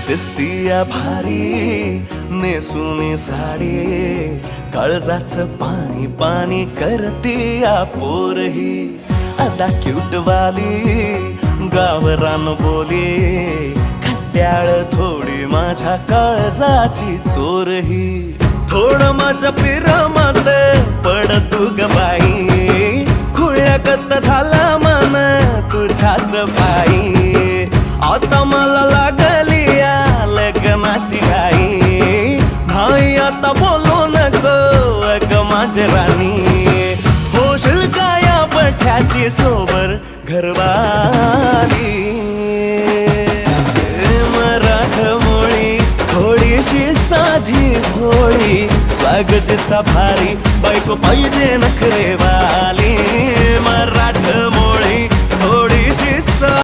दिसतीया भारी नेसूनी साडी, काळजाचं पाणी पाणी करतीया पोरही. अदा क्यूट वाली गावरान बोली, खट्याळ थोडी माझ्या काळजाची चोरही. थोडं माझ्या पिरामात पड तू ग बाई, खुळ्यागत झाला मन तुझ्याच पायी. आता मला लागली या लग्नाची घाई, नाही आता बोलू नको अग माझी राणी. होशील का या पठ्याची सोबर घरवाली. मराठमोळी थोडीशी साधी भोळी, स्वागतीचा भारी बायको पाहिजे नखरेवाली.